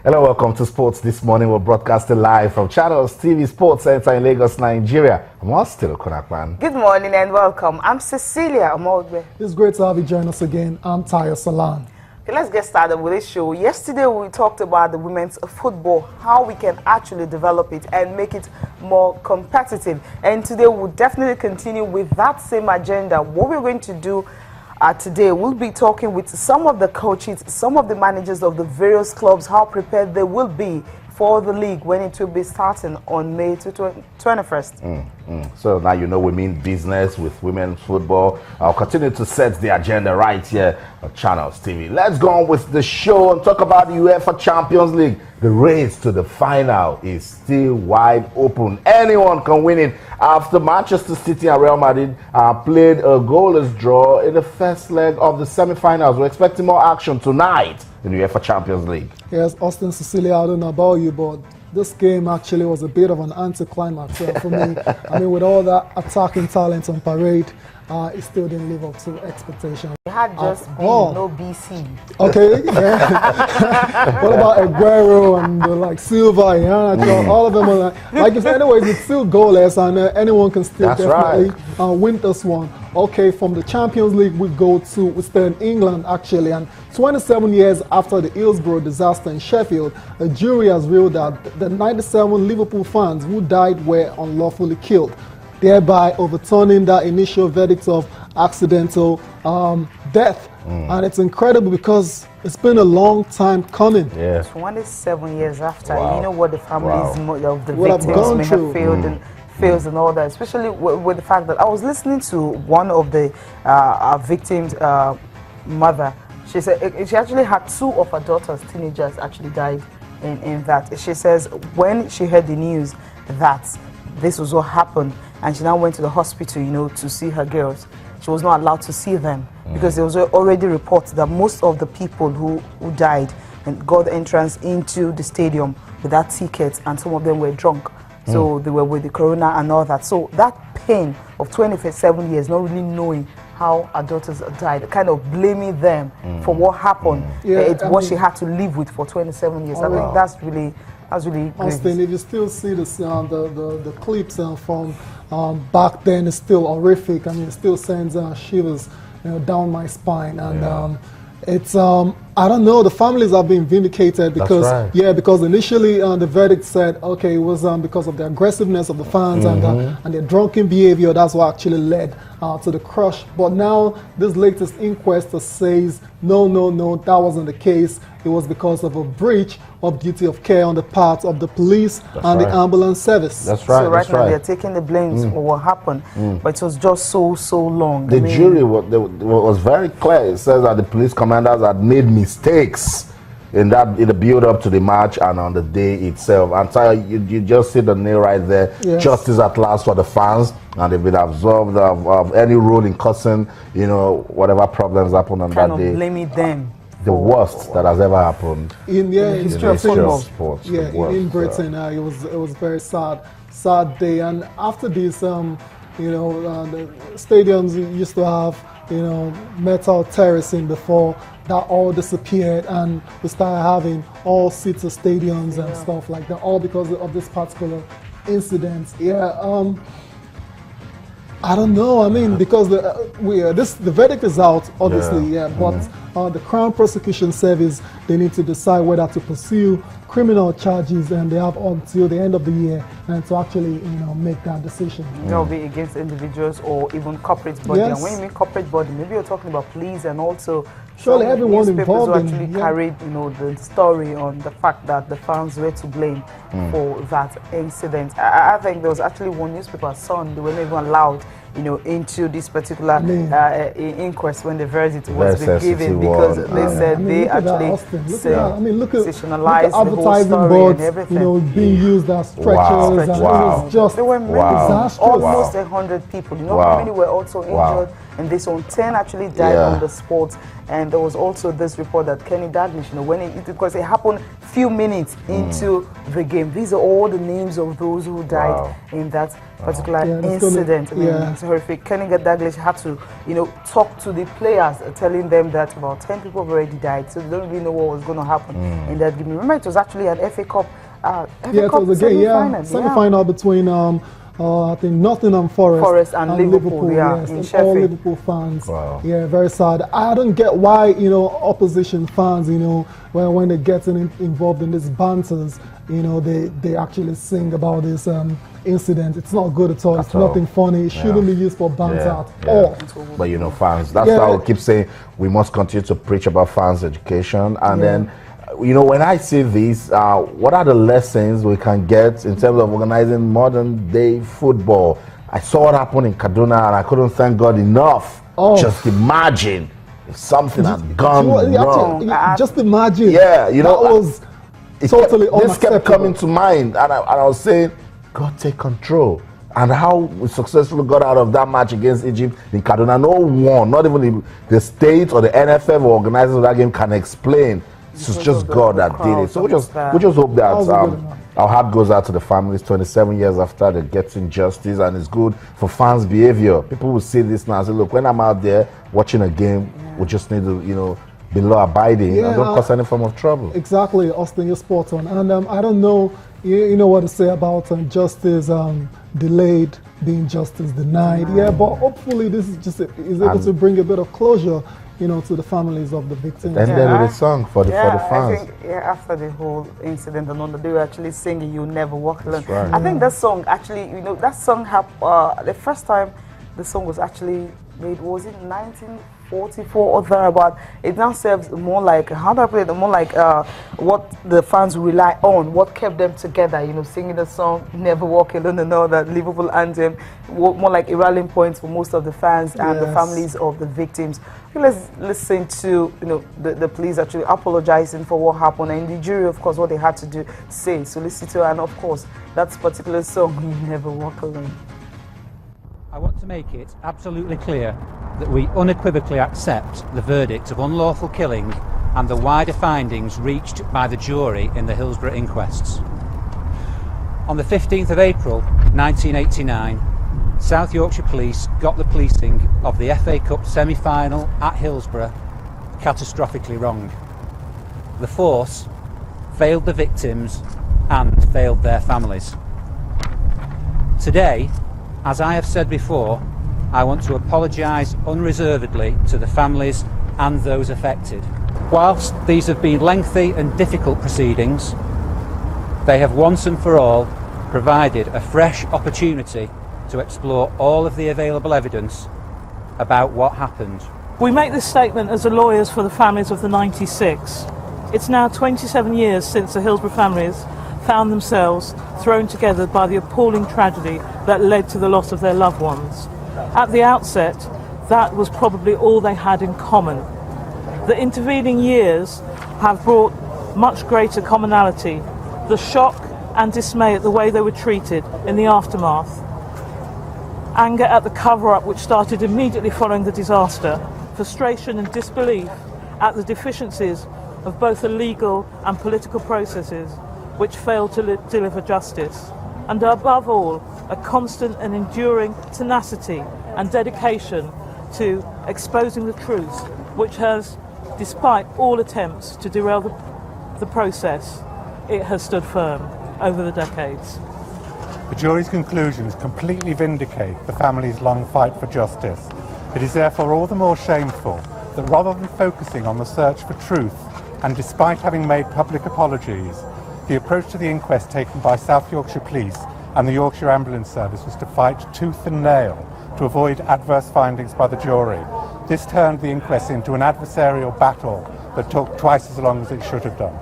Hello, welcome to Sports This Morning. We're broadcasting live from Channels TV Sports Center in Lagos, Nigeria. I'm still Konakman. Good morning and welcome. I'm Cecilia Amogbe. It's great to have you join us again. I'm Tayo Salan. Okay, let's get started with this show. Yesterday we talked about the women's football, how we can actually develop it and make it more competitive. And today we'll definitely continue with that same agenda. What we're going to do today, we'll be talking with some of the coaches, some of the managers of the various clubs, how prepared they will be for the league when it will be starting on May 21st. So now you know we mean business with women's football. I'll continue to set the agenda right here on Channels TV. Let's go on with the show and talk about the UEFA Champions League. The race to the final is still wide open. Anyone can win it after Manchester City and Real Madrid played a goalless draw in the first leg of the semi-finals. We're expecting more action tonight in the UEFA Champions League. Yes, Austin, Cecilia, I don't know about you, but this game actually was a bit of an anticlimax for me. I mean, with all that attacking talent on parade, it still didn't live up to expectations. It had just B, no BC. Okay, yeah. What about Aguero and Silva, all of them are like if anyways, it's still goalless and anyone can still definitely win this one. Okay, from the Champions League we stay in England actually, and 27 years after the Hillsborough disaster in Sheffield, a jury has ruled that the 97 Liverpool fans who died were unlawfully killed, thereby overturning that initial verdict of accidental death. And it's incredible because it's been a long time coming. Yeah. 27 years after, Wow. You know what the families of the What I've victims gone may through. have failed and fails and all that, especially with the fact that I was listening to one of the victims' mother. She said she actually had two of her daughters, teenagers, actually died in that. She says when she heard the news that this was what happened, and she now went to the hospital, to see her girls, she was not allowed to see them because there was already reports that most of the people who died and got entrance into the stadium without tickets, and some of them were drunk. So they were with the corona and all that. So that pain of 27 years, not really knowing how our daughters died, kind of blaming them for what happened. Yeah, It's what she had to live with for 27 years. I think that's really Austin, if you still see the clips from back then, it's still horrific. I mean, it still sends shivers down my spine, and it's I don't know. The families have been vindicated because because initially the verdict said okay, it was because of the aggressiveness of the fans and their drunken behavior. That's what actually led to the crush. But now this latest inquest says no, that wasn't the case. It was because of a breach of duty of care on the part of the police and the ambulance service. That's right. So right now they're taking the blames for what happened, but it was just so long. The jury was very clear. It says that the police commanders had made mistakes in the build-up to the match and on the day itself. And you just see the nail right there. Yes. Justice at last for the fans, and they've been absolved of any role in causing, whatever problems happened on that day. Blaming them. The worst that has ever happened in the history of sports. Yeah, in Britain, it was a very sad day. And after this, the stadiums used to have metal terracing before. That all disappeared, and we started having all seats of stadiums and stuff like that, all because of this particular incident. I don't know. I mean, because the verdict is out, obviously, but the Crown Prosecution Service, they need to decide whether to pursue criminal charges, and they have until the end of the year and to actually, make that decision. That'll be against individuals or even corporate body. Yes. And when you mean corporate body, maybe you're talking about police and also surely everyone newspapers involved who actually carried, the story on the fact that the fans were to blame for that incident. I think there was actually one newspaper, Sun, they were not even allowed, into this particular inquest when the verdict was given because they said they actually sensationalized the whole story boards, and everything. Being used as stretchers. And it was just there were many, almost 100 people. How many were also injured? And this one, 10 actually died on the spot. And there was also this report that Kenny Dalglish, because it happened few minutes into the game. These are all the names of those who died in that particular Yeah, it's incident. gonna- I mean, yeah. it's horrific. Kenny Dalglish had to, talk to the players, telling them that about 10 people have already died, so they don't really know what was going to happen in that game. Remember, it was actually an FA Cup. Yeah, it was a game. Semi-final between I think Nottingham Forest and Liverpool, yes, in and Sheffield. all Liverpool fans. Wow. Yeah, very sad. I don't get why opposition fans, when they get involved in these banters, they actually sing about this incident. It's not good at all. It's nothing funny. It shouldn't be used for banter at all. But fans. That's why I keep saying we must continue to preach about fans' education, and then. When I see this, what are the lessons we can get in terms of organizing modern day football? I saw what happened in Kaduna and I couldn't thank God enough. Just imagine if something had gone wrong. Just imagine. Yeah, that was totally unacceptable. This kept coming to mind, and I was saying, God, take control. And how we successfully got out of that match against Egypt in Kaduna. No one, not even the state or the NFF or organizers of that game can explain. It's just God that did it. So we just hope that our heart goes out to the families 27 years after the getting justice, and it's good for fans' behavior. People will see this now and say, look, when I'm out there watching a game, we just need to, be law abiding and don't cause any form of trouble. Exactly, Austin, you're spot on. And I don't know, you know what to say about justice delayed being justice denied. Yeah, but hopefully this is able to bring a bit of closure to the families of the victims. And then with a song for the fans. I think after the whole incident and all that, they were actually singing "You Never Walk Alone." Right. I think that song actually, that song the first time the song was actually made, was it 1944 or thereabout? It now serves more like, how do I put it, more like what the fans rely on, what kept them together, singing the song "Never Walk Alone" and all that Liverpool anthem, more like a rallying point for most of the fans and the families of the victims. Let's listen to the police actually apologizing for what happened, and the jury, of course, what they had to say. So listen to, and of course, that particular song, "You Never Walk Alone." I want to make it absolutely clear that we unequivocally accept the verdict of unlawful killing and the wider findings reached by the jury in the Hillsborough inquests. On the 15th of April 1989, South Yorkshire Police got the policing of the FA Cup semi-final at Hillsborough catastrophically wrong. The force failed the victims and failed their families. Today, as I have said before, I want to apologise unreservedly to the families and those affected. Whilst these have been lengthy and difficult proceedings, they have once and for all provided a fresh opportunity to explore all of the available evidence about what happened. We make this statement as the lawyers for the families of the 96. It's now 27 years since the Hillsborough families found themselves thrown together by the appalling tragedy that led to the loss of their loved ones. At the outset, that was probably all they had in common. The intervening years have brought much greater commonality, the shock and dismay at the way they were treated in the aftermath, anger at the cover-up which started immediately following the disaster, frustration and disbelief at the deficiencies of both the legal and political processes which failed to deliver justice, and above all, a constant and enduring tenacity and dedication to exposing the truth, which has, despite all attempts to derail the process, it has stood firm over the decades. The jury's conclusions completely vindicate the family's long fight for justice. It is therefore all the more shameful that rather than focusing on the search for truth, and despite having made public apologies, the approach to the inquest taken by South Yorkshire Police and the Yorkshire Ambulance Service was to fight tooth and nail to avoid adverse findings by the jury. This turned the inquest into an adversarial battle that took twice as long as it should have done.